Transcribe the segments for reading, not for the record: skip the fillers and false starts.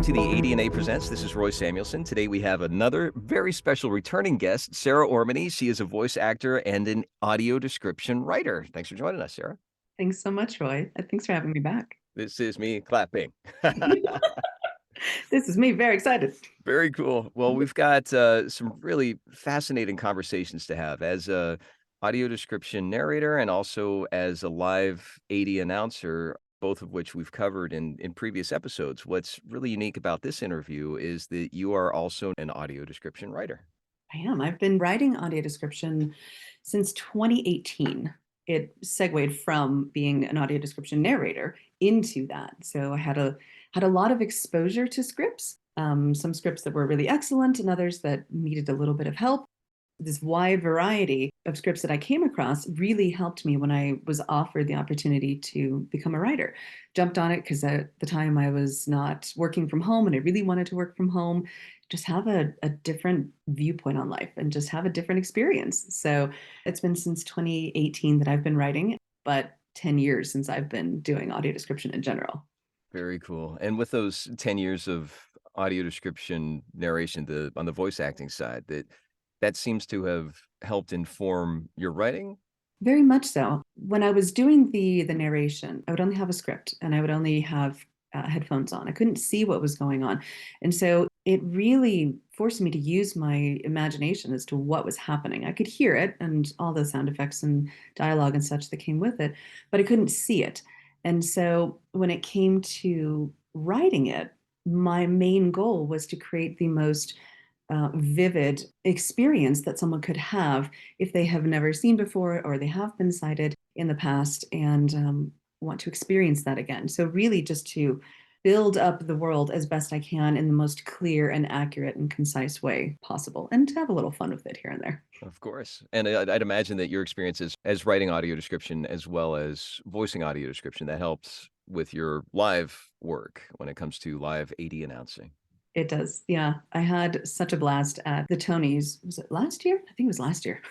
to the ADNA Presents. This is Roy Samuelson. Today we have another very special returning guest, Sara Ormenyi. She is a voice actor and an audio description writer. Thanks for joining us, Sara. Thanks so much, Roy. Thanks for having me back. This is me clapping. This is me, very excited. Very cool. Well, we've got some really fascinating conversations to have as a audio description narrator and also as a live AD announcer, both of which we've covered in previous episodes. What's really unique about this interview is that you are also an audio description writer. I am. I've been writing audio description since 2018. It segued from being an audio description narrator into that. So I had a lot of exposure to scripts, some scripts that were really excellent and others that needed a little bit of help. This wide variety of scripts that I came across really helped me when I was offered the opportunity to become a writer. Jumped on it because at the time I was not working from home and I really wanted to work from home, just have a different viewpoint on life and just have a different experience. So it's been since 2018 that I've been writing, but 10 years since I've been doing audio description in general. Very cool. And with those 10 years of audio description narration, on the voice acting side, that seems to have helped inform your writing? Very much so. When I was doing the narration, I would only have a script and I would only have headphones on. I couldn't see what was going on. And so it really forced me to use my imagination as to what was happening. I could hear it and all the sound effects and dialogue and such that came with it, but I couldn't see it. And so when it came to writing it, my main goal was to create the most vivid experience that someone could have if they have never seen before or they have been sighted in the past and want to experience that again. So, really, just to build up the world as best I can in the most clear and accurate and concise way possible, and to have a little fun with it here and there. Of course. And I'd imagine that your experiences as writing audio description as well as voicing audio description, that helps with your live work when it comes to live AD announcing. It does. Yeah. I had such a blast at the Tonys. Was it last year? I think it was last year.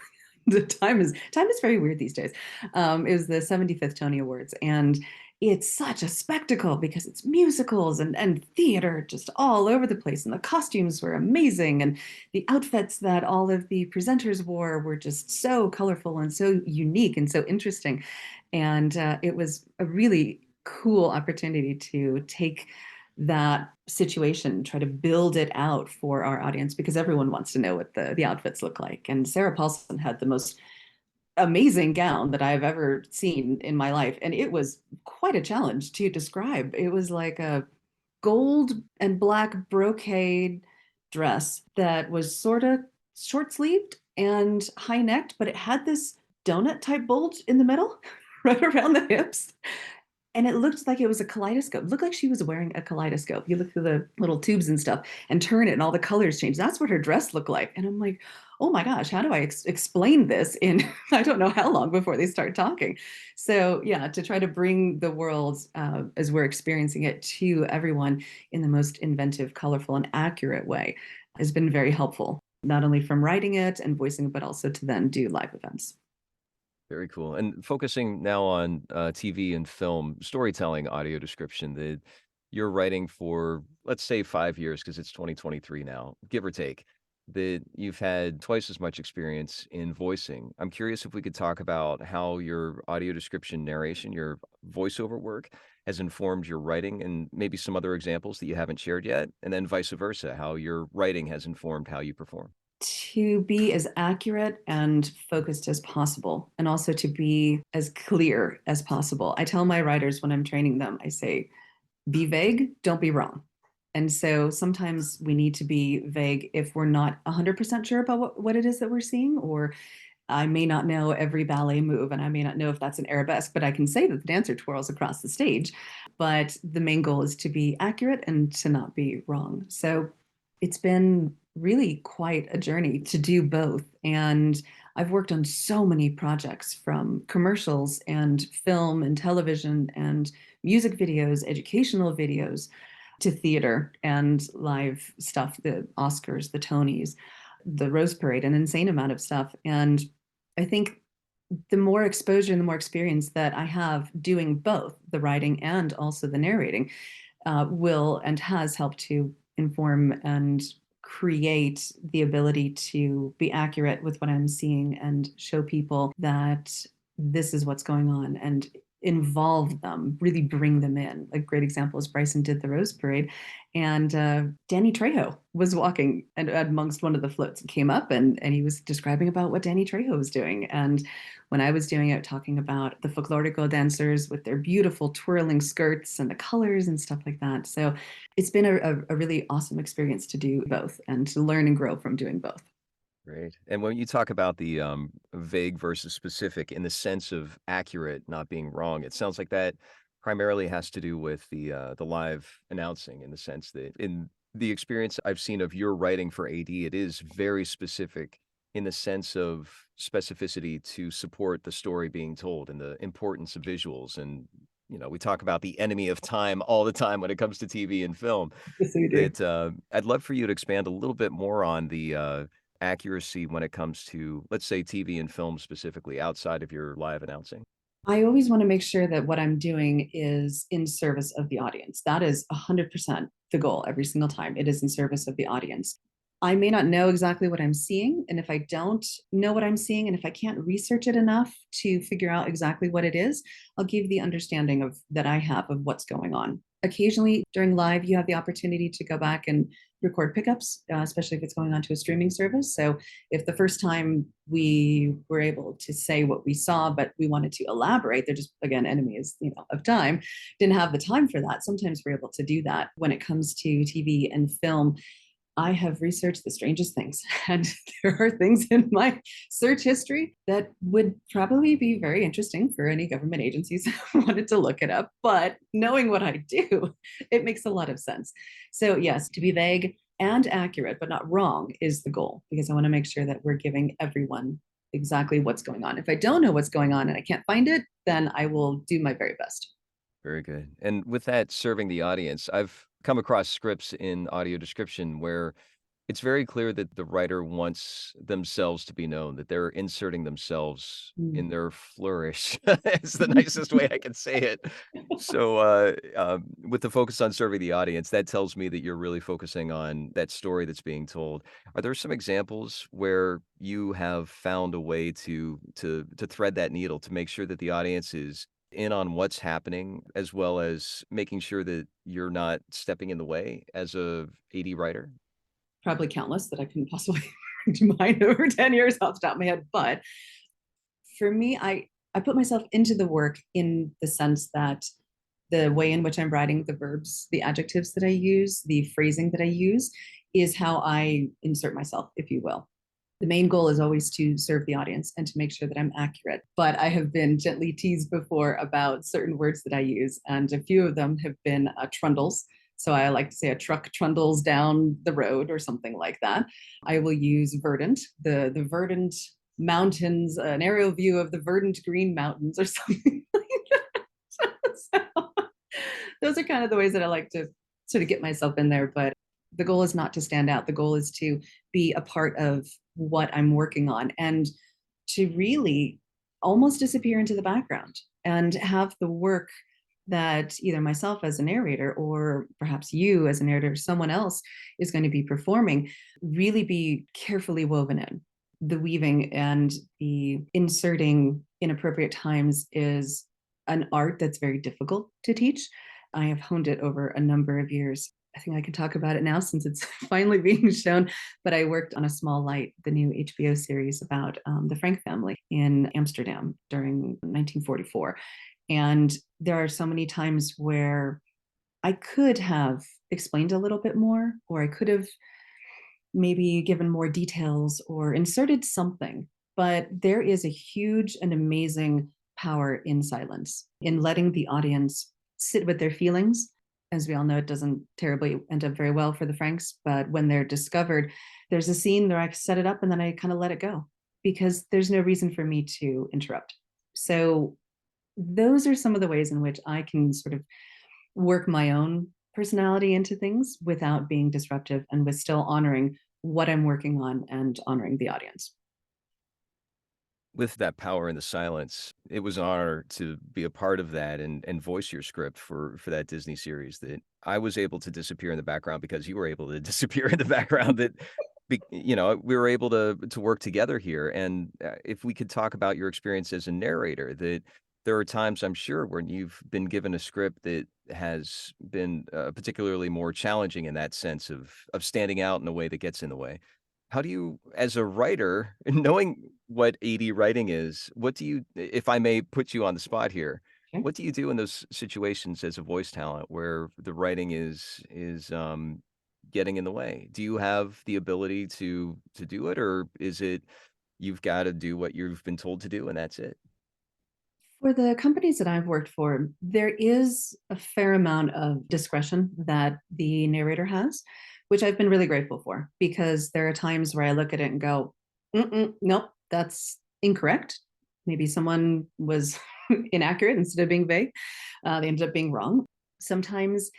The time is very weird these days. It was the 75th Tony Awards, and it's such a spectacle because it's musicals and theater just all over the place, and the costumes were amazing, and the outfits that all of the presenters wore were just so colorful and so unique and so interesting, and it was a really cool opportunity to take that situation, try to build it out for our audience because everyone wants to know what the outfits look like. And Sarah Paulson had the most amazing gown that I've ever seen in my life. And it was quite a challenge to describe. It was like a gold and black brocade dress that was sort of short sleeved and high necked, but it had this donut type bulge in the middle, right around the hips, and it looked like it was a kaleidoscope. It looked like she was wearing a kaleidoscope. You look through the little tubes and stuff and turn it and all the colors change. That's what her dress looked like. And I'm like, oh my gosh, how do I explain this in I don't know how long before they start talking. So yeah, to try to bring the world as we're experiencing it to everyone in the most inventive, colorful, and accurate way has been very helpful, not only from writing it and voicing it, but also to then do live events. Very cool. And focusing now on TV and film storytelling audio description, that you're writing for, let's say, 5 years, because it's 2023 now, give or take, that you've had twice as much experience in voicing. I'm curious if we could talk about how your audio description narration, your voiceover work, has informed your writing and maybe some other examples that you haven't shared yet, and then vice versa, how your writing has informed how you perform. To be as accurate and focused as possible, and also to be as clear as possible. I tell my writers when I'm training them, I say, be vague, don't be wrong. And so sometimes we need to be vague if we're not 100% sure about what it is that we're seeing, or I may not know every ballet move and I may not know if that's an arabesque, but I can say that the dancer twirls across the stage. But the main goal is to be accurate and to not be wrong. So it's been really quite a journey to do both. And I've worked on so many projects from commercials and film and television and music videos, educational videos, to theater and live stuff, the Oscars, the Tonys, the Rose Parade, an insane amount of stuff. And I think the more exposure and the more experience that I have doing both the writing and also the narrating, will and has helped to inform and create the ability to be accurate with what I'm seeing and show people that this is what's going on and involve them, really bring them in. A great example is Bryson did the Rose Parade, and Danny Trejo was walking and amongst one of the floats and came up and he was describing about what Danny Trejo was doing. And when I was doing it, talking about the folklorico dancers with their beautiful twirling skirts and the colors and stuff like that. So it's been a really awesome experience to do both and to learn and grow from doing both. Great. And when you talk about the vague versus specific in the sense of accurate not being wrong, it sounds like that primarily has to do with the live announcing in the sense that in the experience I've seen of your writing for AD, it is very specific in the sense of specificity to support the story being told and the importance of visuals. And, we talk about the enemy of time all the time when it comes to TV and film. Yes, we do. That, I'd love for you to expand a little bit more on the, accuracy when it comes to, let's say, TV and film specifically outside of your live announcing. I always want to make sure that what I'm doing is in service of the audience. That is 100% the goal every single time. It is in service of the audience. I may not know exactly what I'm seeing. And if I don't know what I'm seeing, and if I can't research it enough to figure out exactly what it is, I'll give the understanding of that I have of what's going on. Occasionally during live, you have the opportunity to go back and record pickups, especially if it's going on to a streaming service. So if the first time we were able to say what we saw, but we wanted to elaborate, they're just, again, enemies, of time, didn't have the time for that. Sometimes we're able to do that. When it comes to TV and film, I have researched the strangest things, and there are things in my search history that would probably be very interesting for any government agencies who wanted to look it up. But knowing what I do, it makes a lot of sense. So, yes, to be vague and accurate, but not wrong, is the goal because I want to make sure that we're giving everyone exactly what's going on. If I don't know what's going on and I can't find it, then I will do my very best. Very good. And with that serving the audience, I've come across scripts in audio description where it's very clear that the writer wants themselves to be known, that they're inserting themselves in Mm. their flourish. It's the nicest way I can say it. So, with the focus on serving the audience, that tells me that you're really focusing on that story that's being told. Are there some examples where you have found a way to thread that needle to make sure that the audience is in on what's happening, as well as making sure that you're not stepping in the way as a AD writer? Probably countless that I couldn't possibly bring to mind over 10 years off the top of my head. But for me, I put myself into the work in the sense that the way in which I'm writing the verbs, the adjectives that I use, the phrasing that I use is how I insert myself, if you will. The main goal is always to serve the audience and to make sure that I'm accurate. But I have been gently teased before about certain words that I use, and a few of them have been trundles. So I like to say a truck trundles down the road or something like that. I will use verdant, the verdant mountains, an aerial view of the verdant green mountains or something like that. So those are kind of the ways that I like to sort of get myself in there. But the goal is not to stand out. The goal is to be a part of what I'm working on and to really almost disappear into the background and have the work that either myself as a narrator or perhaps you as a narrator or someone else is going to be performing really be carefully woven in. The weaving and the inserting in appropriate times is an art that's very difficult to teach. I have honed it over a number of years. I think I can talk about it now since it's finally being shown. But I worked on A Small Light, the new HBO series about the Frank family in Amsterdam during 1944. And there are so many times where I could have explained a little bit more, or I could have maybe given more details or inserted something. But there is a huge and amazing power in silence, in letting the audience sit with their feelings. As we all know, it doesn't terribly end up very well for the Franks, but when they're discovered, there's a scene where I set it up and then I kind of let it go because there's no reason for me to interrupt. So those are some of the ways in which I can sort of work my own personality into things without being disruptive and with still honoring what I'm working on and honoring the audience. With that power in the silence, it was an honor to be a part of that and voice your script for that Disney series that I was able to disappear in the background because you were able to disappear in the background that we were able to work together here, and, if we could talk about your experience as a narrator, that there are times, I'm sure, when you've been given a script that has been, particularly more challenging in that sense of standing out in a way that gets in the way. How do you, as a writer, knowing what AD writing is, what do you, if I may put you on the spot here, Okay. what do you do in those situations as a voice talent where the writing is getting in the way? Do you have the ability to do it, or is it you've gotta do what you've been told to do and that's it? For the companies that I've worked for, there is a fair amount of discretion that the narrator has, which I've been really grateful for because there are times where I look at it and go, nope, that's incorrect. Maybe someone was inaccurate instead of being vague. They ended up being wrong. Sometimes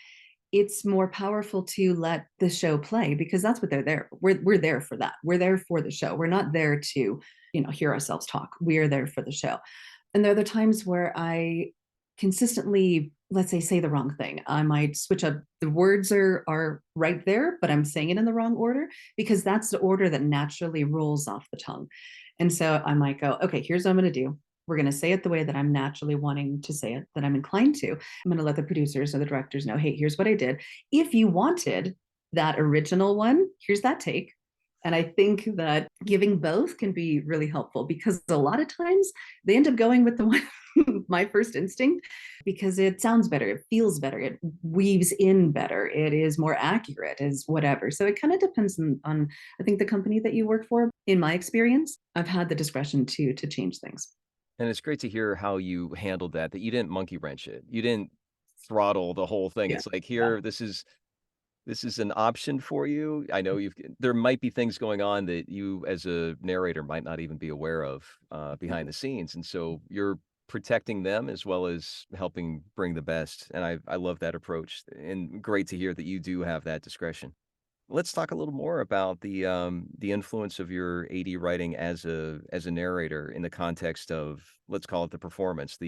it's more powerful to let the show play because that's what they're there. We're there for that. We're there for the show. We're not there to, hear ourselves talk. We are there for the show. And there are the times where I consistently, let's say the wrong thing. I might switch up. The words are right there, but I'm saying it in the wrong order because that's the order that naturally rolls off the tongue. And so I might go, okay, here's what I'm going to do. We're going to say it the way that I'm naturally wanting to say it, that I'm inclined to. I'm going to let the producers or the directors know, hey, here's what I did. If you wanted that original one, here's that take. And I think that giving both can be really helpful because a lot of times they end up going with the one, my first instinct, because it sounds better, it feels better, it weaves in better, it is more accurate, is whatever. So it kind of depends on I think the company that you work for. In my experience, I've had the discretion to change things. And it's great to hear how you handled that you didn't monkey wrench it. You didn't throttle the whole thing. Yeah. It's like, Yeah. "Here, this is an option for you. I know there might be things going on that you as a narrator might not even be aware of, behind the scenes, and so you're protecting them as well as helping bring the best, and I love that approach, and great to hear that you do have that discretion. Let's talk a little more about the influence of your AD writing as a narrator in the context of, let's call it the performance,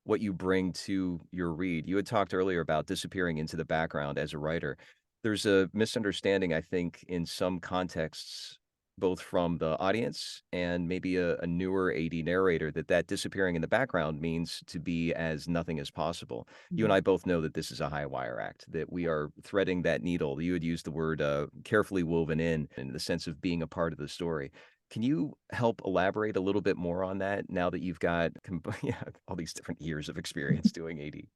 what you bring to your read. You had talked earlier about disappearing into the background as a writer. There's a misunderstanding, I think, in some contexts, both from the audience and maybe a newer AD narrator, that disappearing in the background means to be as nothing as possible. You and Mhm. I both know that this is a high wire act, that we are threading that needle. You had used the word carefully woven in the sense of being a part of the story. Can you help elaborate a little bit more on that now that you've got yeah, all these different years of experience doing AD?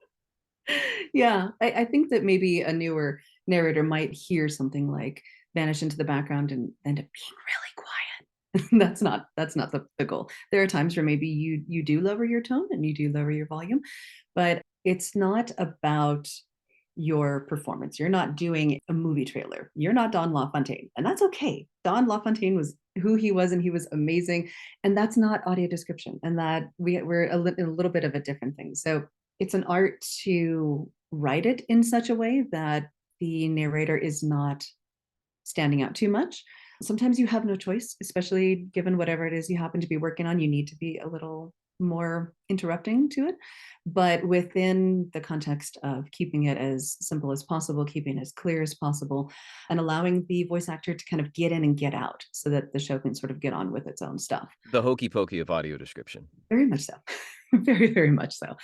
Yeah, I think that maybe a newer narrator might hear something like vanish into the background and end up being really quiet. That's not the goal. There are times where maybe you do lower your tone and you do lower your volume, but it's not about your performance. You're not doing a movie trailer. You're not Don LaFontaine, and that's okay. Don LaFontaine was who he was, and he was amazing. And that's not audio description, and that we're a little bit of a different thing. So it's an art to write it in such a way that the narrator is not standing out too much. Sometimes you have no choice, especially given whatever it is you happen to be working on. You need to be a little more interrupting to it, but within the context of keeping it as simple as possible, keeping it as clear as possible, and allowing the voice actor to kind of get in and get out so that the show can sort of get on with its own stuff. The hokey pokey of audio description. Very much so. Very, very much so.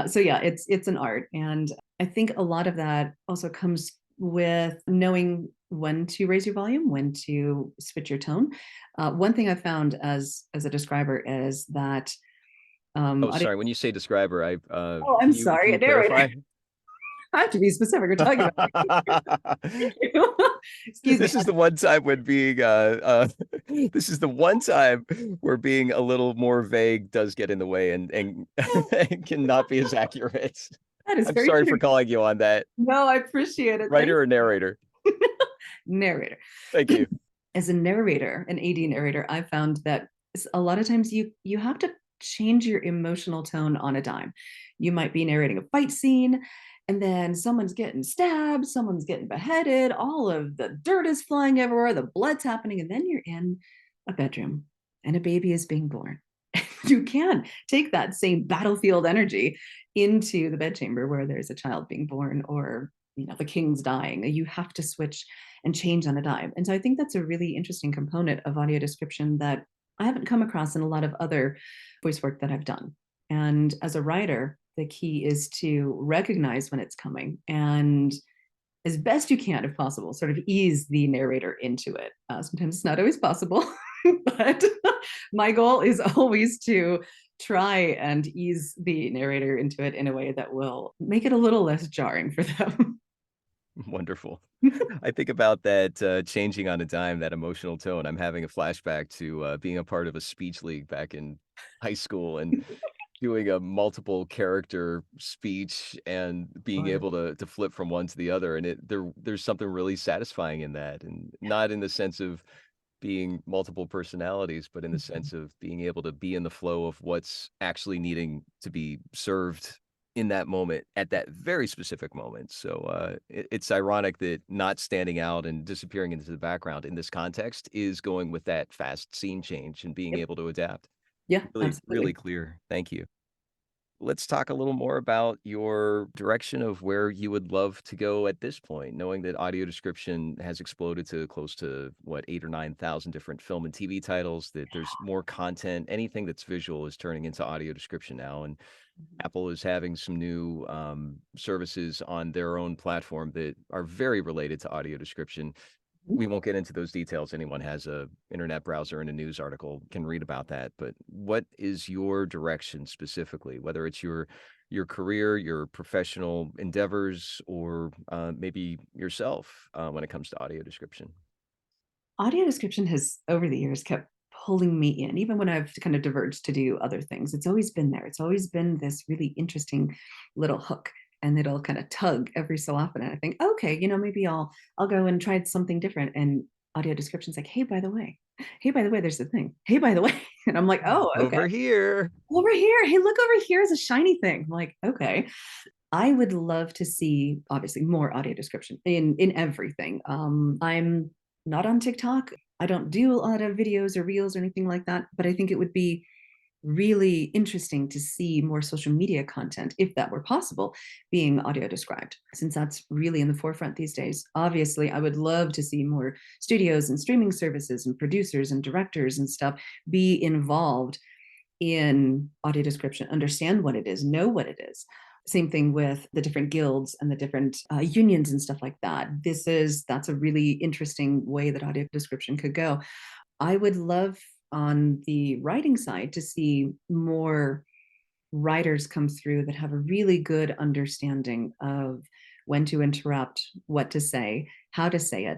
So yeah, it's an art, and I think a lot of that also comes with knowing when to raise your volume, when to switch your tone. One thing I found as a describer is that Oh, audio. sorry. When you say describer, Oh, I'm can sorry, you a narrator. clarify? I have to be specific. We're talking about you. Excuse me. This is the one time when being, this is the one time where being a little more vague does get in the way and and cannot be as accurate. That is I'm very sorry true. for calling you on that. No, I appreciate it. Thank Writer or narrator? you. Narrator. Thank you. As a narrator, an AD narrator, I found that a lot of times you have to change your emotional tone on a dime. You might be narrating a fight scene, and then someone's getting stabbed, someone's getting beheaded, all of the dirt is flying everywhere, the blood's happening, and then you're in a bedroom and a baby is being born. you can take that same battlefield energy into the bedchamber where there's a child being born, or the king's dying. You have to switch and change on a dime. And so I think that's a really interesting component of audio description that I haven't come across in a lot of other voice work that I've done. And as a writer, the key is to recognize when it's coming and, as best you can, if possible, sort of ease the narrator into it. Sometimes it's not always possible, but my goal is always to try and ease the narrator into it in a way that will make it a little less jarring for them. Wonderful. I think about that, changing on a dime, that emotional tone. I'm having a flashback to, being a part of a speech league back in high school and doing a multiple character speech and being Or, able to flip from one to the other, and there's something really satisfying in that, and not in the sense of being multiple personalities, but in the sense of being able to be in the flow of what's actually needing to be served in that moment, at that very specific moment. So, it's ironic that not standing out and disappearing into the background in this context is going with that fast scene change and being yep. able to adapt. Yeah, Really, really absolutely. clear. Thank you. Let's talk a little more about your direction of where you would love to go at this point, knowing that audio description has exploded to close to what, 8 or 9,000 different film and TV titles, that there's more content. Anything that's visual is turning into audio description now. And Apple is having some new services on their own platform that are very related to audio description. We won't get into those details. Anyone has a internet browser and a news article can read about that. But what is your direction specifically, whether it's your career, your professional endeavors, or maybe yourself when it comes to audio description? Audio description has, over the years, kept pulling me in, even when I've kind of diverged to do other things. It's always been there. It's always been this really interesting little hook, and it'll kind of tug every so often. And I think, okay, maybe I'll go and try something different. And audio description's like, hey, by the way, there's the thing. Hey, by the way, and I'm like, oh, okay, Over here. over here. Hey, look over here is a shiny thing. I'm like, okay. I would love to see, obviously, more audio description in everything. I'm not on TikTok. I don't do a lot of videos or reels or anything like that, but I think it would be really interesting to see more social media content, if that were possible, being audio described, since that's really in the forefront these days. Obviously, I would love to see more studios and streaming services and producers and directors and stuff be involved in audio description, understand what it is, know what it is. Same thing with the different guilds and the different unions and stuff like that. That's a really interesting way that audio description could go. I would love, on the writing side, to see more writers come through that have a really good understanding of when to interrupt, what to say, how to say it,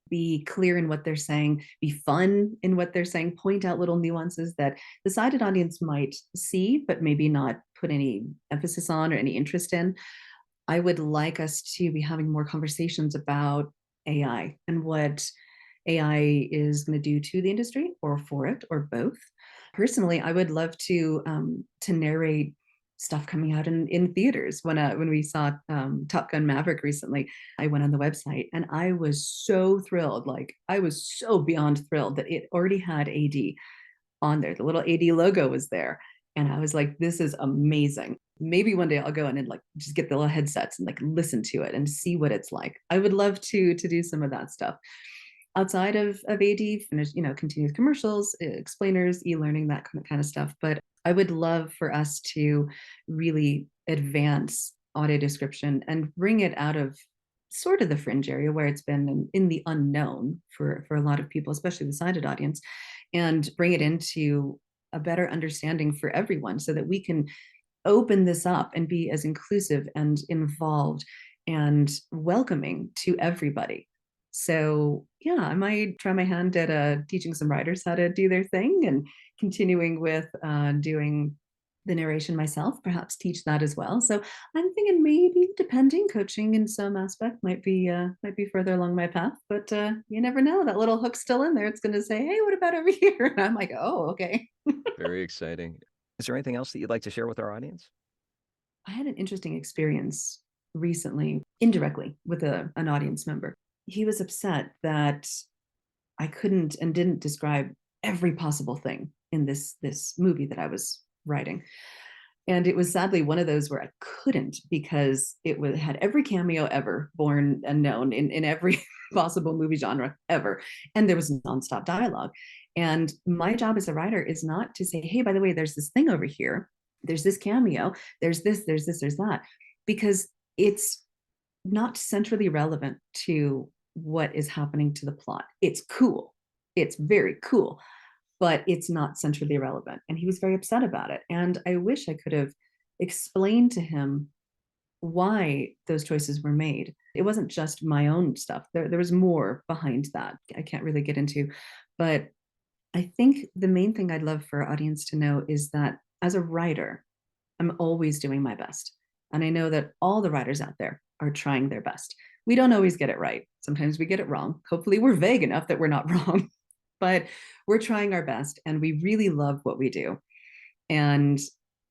be clear in what they're saying, be fun in what they're saying, point out little nuances that the sighted audience might see, but maybe not put any emphasis on or any interest in. I would like us to be having more conversations about AI and what AI is going to do to the industry, or for it, or both. Personally, I would love to narrate stuff coming out in theaters. When we saw Top Gun Maverick recently, I went on the website and I was so thrilled. Like, I was so beyond thrilled that it already had AD on there. The little AD logo was there. And I was like, this is amazing. Maybe one day I'll go in and like just get the little headsets and like listen to it and see what it's like. I would love to do some of that stuff outside of AD, finish, continue with commercials, explainers, e-learning, that kind of stuff. But I would love for us to really advance audio description and bring it out of sort of the fringe area where it's been in the unknown for a lot of people, especially the sighted audience, and bring it into a better understanding for everyone, so that we can open this up and be as inclusive and involved and welcoming to everybody. So yeah, I might try my hand at teaching some writers how to do their thing, and continuing with doing the narration myself, perhaps teach that as well. So I'm thinking, maybe, depending, coaching in some aspect might be further along my path. But you never know. That little hook's still in there. It's going to say, "Hey, what about over here?" And I'm like, "Oh, okay." Very exciting. Is there anything else that you'd like to share with our audience? I had an interesting experience recently, indirectly, with an audience member. He was upset that I couldn't and didn't describe every possible thing in this movie that I was writing. And it was sadly one of those where I couldn't, because had every cameo ever born and known in every possible movie genre ever. And there was nonstop dialogue. And my job as a writer is not to say, hey, by the way, there's this thing over here. There's this cameo. There's this, there's that. Because it's not centrally relevant to what is happening to the plot. It's cool. It's very cool, but it's not centrally relevant. And he was very upset about it. And I wish I could have explained to him why those choices were made. It wasn't just my own stuff. There was more behind that. I can't really get into. But I think the main thing I'd love for our audience to know is that as a writer, I'm always doing my best. And I know that all the writers out there are trying their best. We don't always get it right. Sometimes we get it wrong. Hopefully, we're vague enough that we're not wrong, but we're trying our best and we really love what we do. And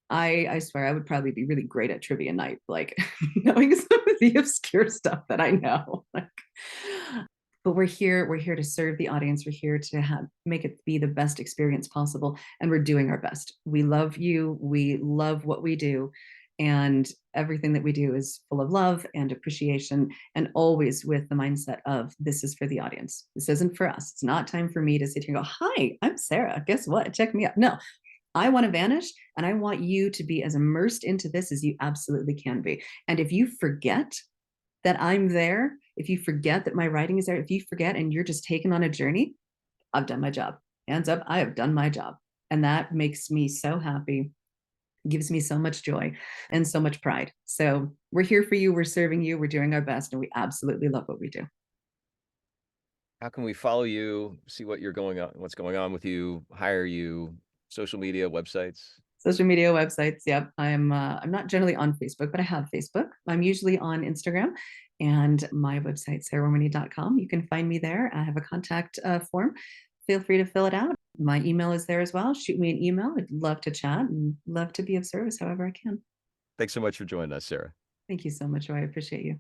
I swear I would probably be really great at trivia night, like knowing some of the obscure stuff that I know. Like, but we're here to serve the audience. We're here to make it be the best experience possible, and we're doing our best. We love you, we love what we do, and everything that we do is full of love and appreciation, and always with the mindset of, this is for the audience, this isn't for us. It's not time for me to sit here and go, hi, I'm Sarah, guess what, check me out. No, I want to vanish, and I want you to be as immersed into this as you absolutely can be. And if you forget that I'm there, if you forget that my writing is there, if you forget and you're just taken on a journey, I've done my job. Hands up, I have done my job. And that makes me so happy, gives me so much joy and so much pride. So we're here for you, we're serving you, we're doing our best, and we absolutely love what we do. How can we follow you, see what's going on with you, hire you, social media, websites? Social media, websites. Yep. I'm not generally on Facebook, but I have Facebook. I'm usually on Instagram, and my website, saraormenyi.com. You can find me there. I have a contact form. Feel free to fill it out. My email is there as well. Shoot me an email. I'd love to chat and love to be of service however I can. Thanks so much for joining us, Sarah. Thank you so much, Roy. I appreciate you.